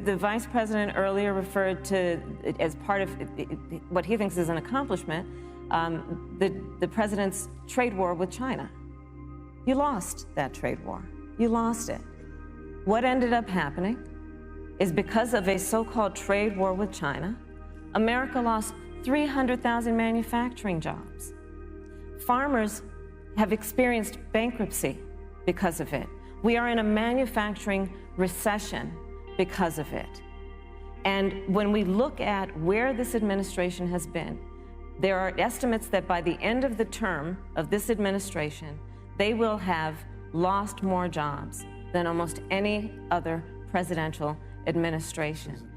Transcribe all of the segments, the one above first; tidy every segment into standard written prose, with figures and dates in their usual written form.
the vice president earlier referred to, as part of what he thinks is an accomplishment, the president's trade war with China. You lost that trade war. You lost it. What ended up happening is, because of a so-called trade war with China, America lost 300,000 manufacturing jobs. Farmers have experienced bankruptcy because of it. We are in a manufacturing recession because of it. And when we look at where this administration has been, there are estimates that by the end of the term of this administration, they will have lost more jobs than almost any other presidential administration.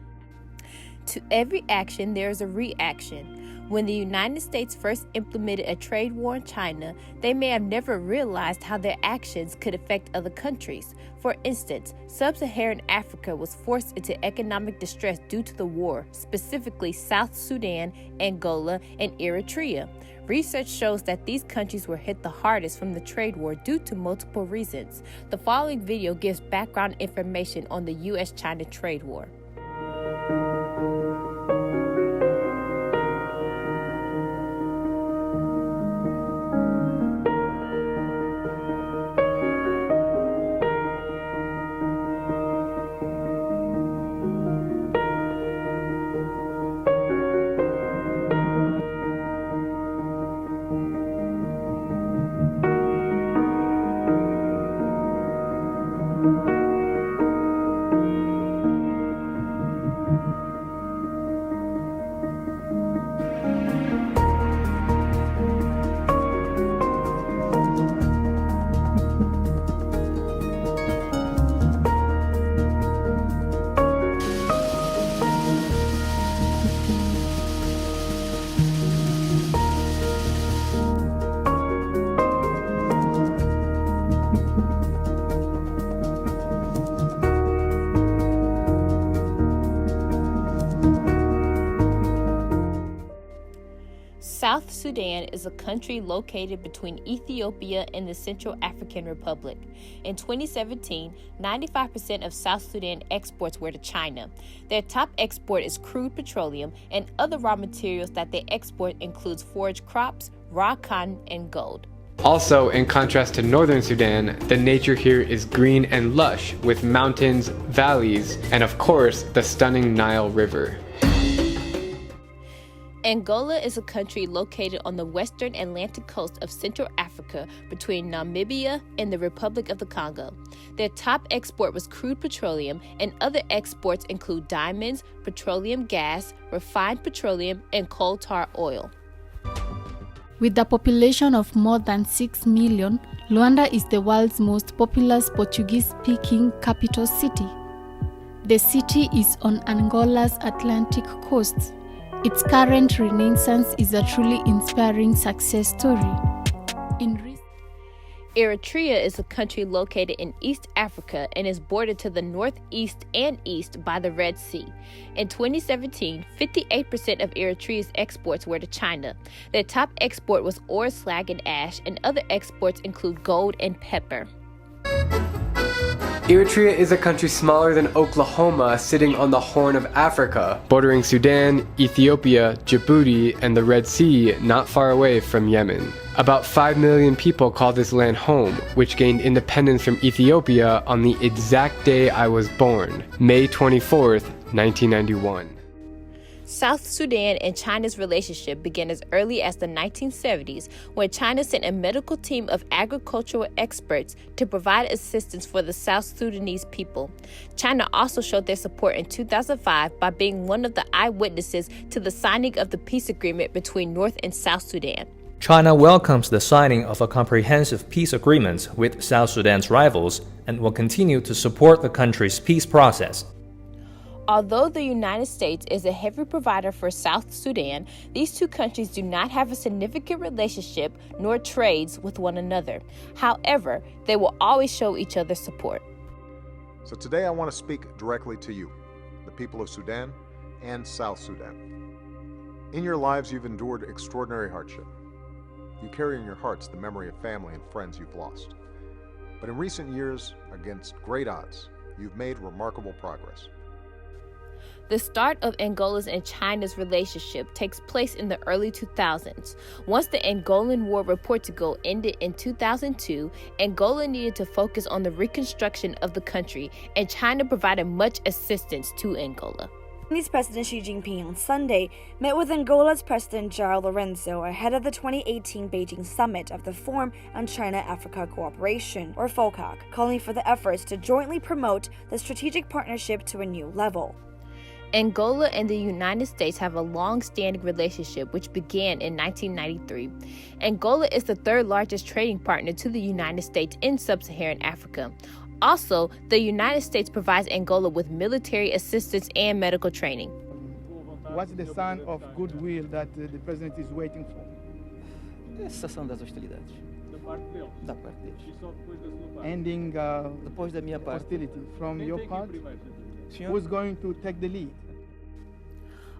To every action, there is a reaction. When the United States first implemented a trade war in China, they may have never realized how their actions could affect other countries. For instance, sub-Saharan Africa was forced into economic distress due to the war, specifically South Sudan, Angola, and Eritrea. Research shows that these countries were hit the hardest from the trade war due to multiple reasons. The following video gives background information on the U.S.-China trade war. South Sudan is a country located between Ethiopia and the Central African Republic. In 2017, 95% of South Sudan exports were to China. Their top export is crude petroleum, and other raw materials that they export includes forage crops, raw cotton, and gold. Also, in contrast to northern Sudan, the nature here is green and lush, with mountains, valleys, and of course, the stunning Nile River. Angola is a country located on the western Atlantic coast of Central Africa between Namibia and the Republic of the Congo. Their top export was crude petroleum, and other exports include diamonds, petroleum gas, refined petroleum, and coal tar oil. With a population of more than 6 million, Luanda is the world's most populous Portuguese-speaking capital city. The city is on Angola's Atlantic coast. Its current renaissance is a truly inspiring success story. Eritrea is a country located in East Africa and is bordered to the northeast and east by the Red Sea. In 2017, 58% of Eritrea's exports were to China. Their top export was ore, slag, and ash, and other exports include gold and pepper. Eritrea is a country smaller than Oklahoma, sitting on the Horn of Africa, bordering Sudan, Ethiopia, Djibouti, and the Red Sea, not far away from Yemen. About 5 million people call this land home, which gained independence from Ethiopia on the exact day I was born, May 24th, 1991. South Sudan and China's relationship began as early as the 1970s, when China sent a medical team of agricultural experts to provide assistance for the South Sudanese people. China also showed their support in 2005 by being one of the eyewitnesses to the signing of the peace agreement between North and South Sudan. China welcomes the signing of a comprehensive peace agreement with South Sudan's rivals and will continue to support the country's peace process. Although the United States is a heavy provider for South Sudan, these two countries do not have a significant relationship nor trades with one another. However, they will always show each other support. So today I want to speak directly to you, the people of Sudan and South Sudan. In your lives, you've endured extraordinary hardship. You carry in your hearts the memory of family and friends you've lost. But in recent years, against great odds, you've made remarkable progress. The start of Angola's and China's relationship takes place in the early 2000s. Once the Angolan War Reportigo ended in 2002, Angola needed to focus on the reconstruction of the country, and China provided much assistance to Angola. Chinese President Xi Jinping on Sunday met with Angola's President João Lourenço ahead of the 2018 Beijing summit of the Forum on China-Africa Cooperation, or FOCAC, calling for the efforts to jointly promote the strategic partnership to a new level. Angola and the United States have a long-standing relationship which began in 1993. Angola is the third largest trading partner to the United States in sub-Saharan Africa. Also, the United States provides Angola with military assistance and medical training. What's the sign of goodwill that the president is waiting for? Cessação das hostilidades. Da parte deles. Ending Depois da minha parte. hostility from your part? Who's going to take the lead?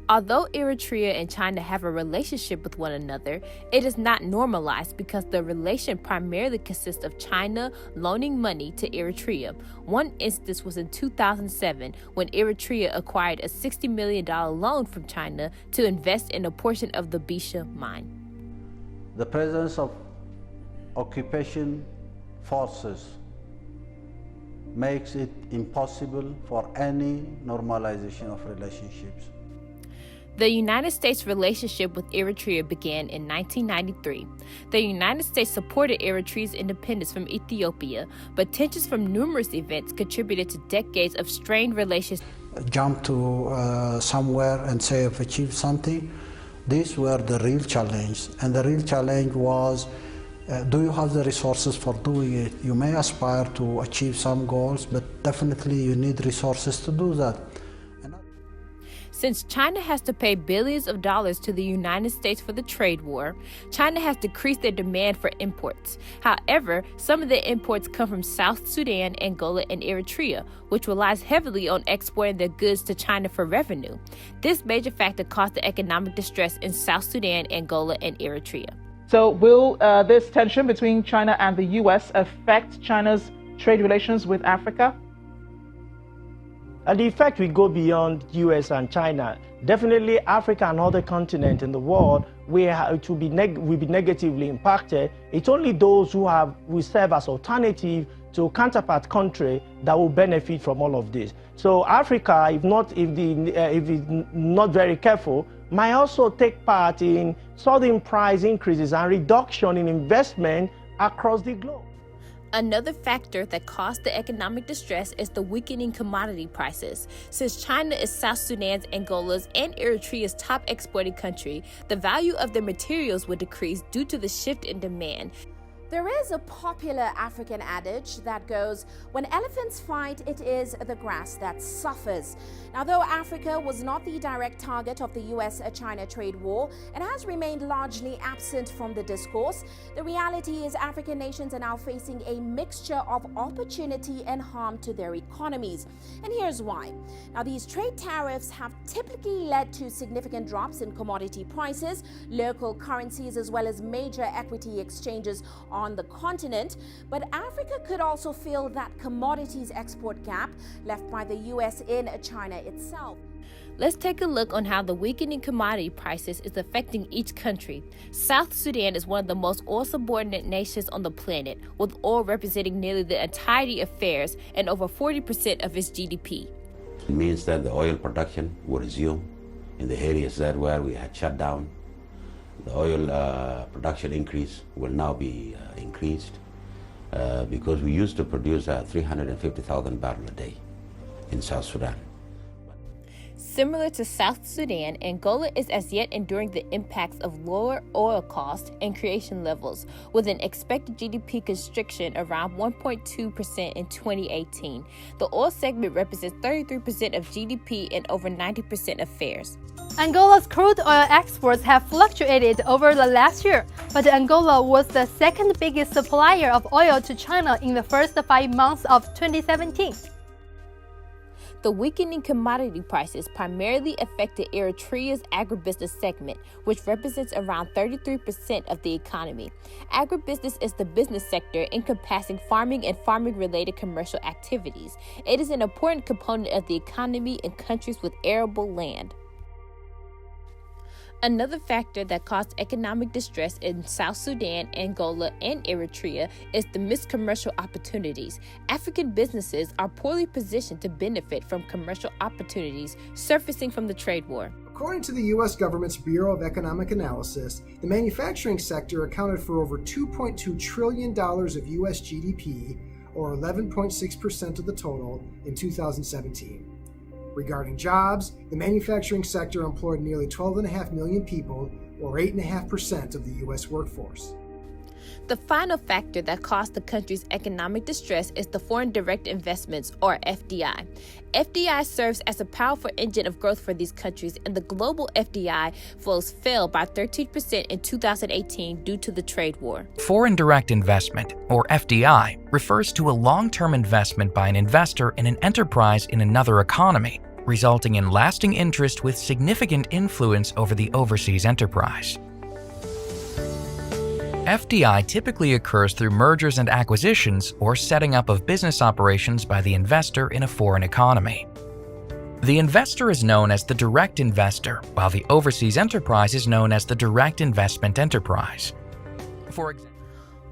Although Eritrea and China have a relationship with one another, it is not normalized because the relation primarily consists of China loaning money to Eritrea. One instance was in 2007 when Eritrea acquired a $60 million loan from China to invest in a portion of the Bisha mine. The presence of occupation forces makes it impossible for any normalization of relationships. The United States' relationship with Eritrea began in 1993. The United States supported Eritrea's independence from Ethiopia, but tensions from numerous events contributed to decades of strained relations. Jump to somewhere and say I've achieved something. These were the real challenge, and the real challenge was do you have the resources for doing it? You may aspire to achieve some goals, but definitely you need resources to do that. Since China has to pay billions of dollars to the United States for the trade war, China has decreased their demand for imports. However, some of the imports come from South Sudan, Angola, and Eritrea, which relies heavily on exporting their goods to China for revenue. This major factor caused the economic distress in South Sudan, Angola, and Eritrea. So will this tension between China and the U.S. affect China's trade relations with Africa? And the effect will go beyond US and China. Definitely Africa and other continents in the world where it will be negatively impacted. It's only those who serve as alternative to counterpart country that will benefit from all of this. So Africa, if it's not very careful, might also take part in sudden price increases and reduction in investment across the globe. Another factor that caused the economic distress is the weakening commodity prices. Since China is South Sudan's, Angola's, and Eritrea's top exporting country, the value of their materials would decrease due to the shift in demand. There is a popular African adage that goes, when elephants fight, it is the grass that suffers. Now, though Africa was not the direct target of the US-China trade war and has remained largely absent from the discourse, the reality is African nations are now facing a mixture of opportunity and harm to their economies. And here's why. Now, these trade tariffs have typically led to significant drops in commodity prices, local currencies, as well as major equity exchanges on the continent, but Africa could also fill that commodities export gap left by the US in China itself. Let's take a look on how the weakening commodity prices is affecting each country. South Sudan is one of the most oil-subordinate nations on the planet, with oil representing nearly the entirety of fares and over 40% of its GDP. It means that the oil production will resume in the areas that where we had shut down. The oil production increase will now be increased because we used to produce 350,000 barrels a day in South Sudan. Similar to South Sudan, Angola is as yet enduring the impacts of lower oil costs and creation levels, with an expected GDP constriction around 1.2% in 2018. The oil segment represents 33% of GDP and over 90% of fares. Angola's crude oil exports have fluctuated over the last year, but Angola was the second biggest supplier of oil to China in the first 5 months of 2017. The weakening commodity prices primarily affected Eritrea's agribusiness segment, which represents around 33% of the economy. Agribusiness is the business sector encompassing farming and farming-related commercial activities. It is an important component of the economy in countries with arable land. Another factor that caused economic distress in South Sudan, Angola, and Eritrea is the missed commercial opportunities. African businesses are poorly positioned to benefit from commercial opportunities surfacing from the trade war. According to the U.S. government's Bureau of Economic Analysis, the manufacturing sector accounted for over $2.2 trillion of U.S. GDP, or 11.6% of the total, in 2017. Regarding jobs, the manufacturing sector employed nearly 12.5 million people, or 8.5% of the U.S. workforce. The final factor that caused the country's economic distress is the foreign direct investments, or FDI. FDI serves as a powerful engine of growth for these countries, and the global FDI flows fell by 13% in 2018 due to the trade war. Foreign direct investment, or FDI, refers to a long-term investment by an investor in an enterprise in another economy, resulting in lasting interest with significant influence over the overseas enterprise. FDI typically occurs through mergers and acquisitions or setting up of business operations by the investor in a foreign economy. The investor is known as the direct investor, while the overseas enterprise is known as the direct investment enterprise. For example,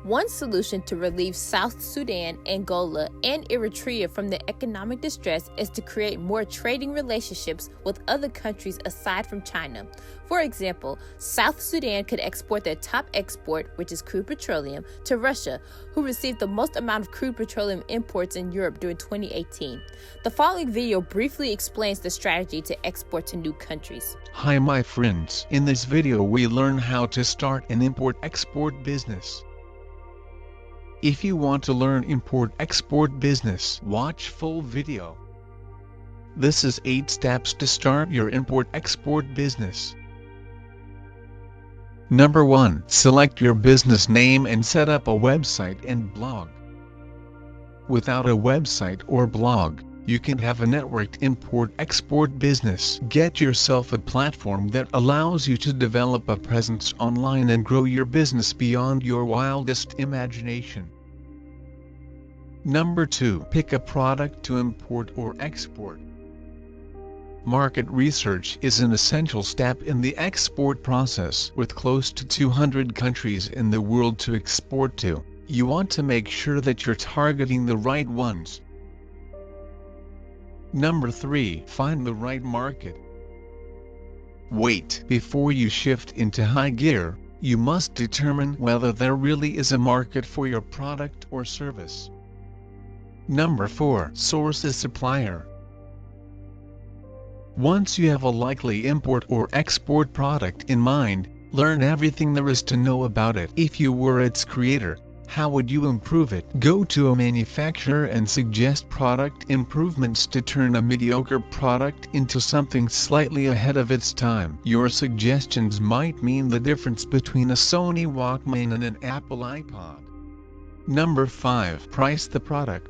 one solution to relieve South Sudan, Angola, and Eritrea from the economic distress is to create more trading relationships with other countries aside from China. For example, South Sudan could export their top export, which is crude petroleum, to Russia, who received the most amount of crude petroleum imports in Europe during 2018. The following video briefly explains the strategy to export to new countries. Hi my friends, in this video we learn how to start an import-export business. If you want to learn import-export business, watch full video. This is 8 steps to start your import-export business. Number 1. Select your business name and set up a website and blog. Without a website or blog, you can have a networked import-export business. Get yourself a platform that allows you to develop a presence online and grow your business beyond your wildest imagination. Number 2. Pick a product to import or export. Market research is an essential step in the export process. With close to 200 countries in the world to export to, you want to make sure that you're targeting the right ones. Number 3. Find the right market. Wait. Before you shift into high gear, you must determine whether there really is a market for your product or service. Number 4. Source a supplier. Once you have a likely import or export product in mind, learn everything there is to know about it. If you were its creator, how would you improve it? Go to a manufacturer and suggest product improvements to turn a mediocre product into something slightly ahead of its time. Your suggestions might mean the difference between a Sony Walkman and an Apple iPod. Number 5. Price the product.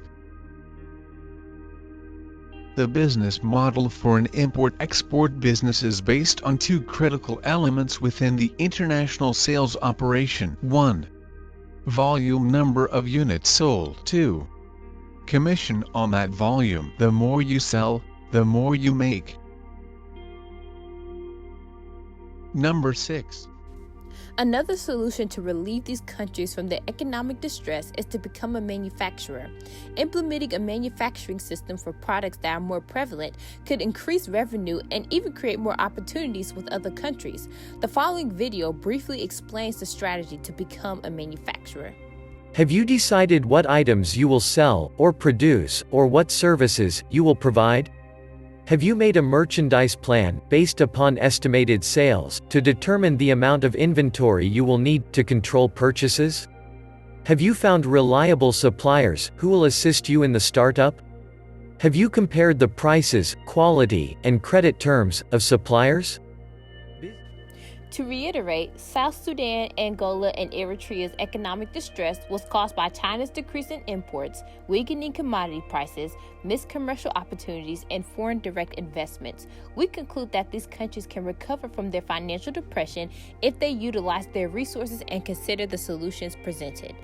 The business model for an import-export business is based on 2 critical elements within the international sales operation. 1. Volume, number of units sold. 2. Commission on that volume. The more you sell, the more you make. Number 6. Another solution to relieve these countries from their economic distress is to become a manufacturer. Implementing a manufacturing system for products that are more prevalent could increase revenue and even create more opportunities with other countries. The following video briefly explains the strategy to become a manufacturer. Have you decided what items you will sell or produce or what services you will provide? Have you made a merchandise plan, based upon estimated sales, to determine the amount of inventory you will need to control purchases? Have you found reliable suppliers who will assist you in the startup? Have you compared the prices, quality, and credit terms of suppliers? To reiterate, South Sudan, Angola, and Eritrea's economic distress was caused by China's decrease in imports, weakening commodity prices, missed commercial opportunities, and foreign direct investments. We conclude that these countries can recover from their financial depression if they utilize their resources and consider the solutions presented.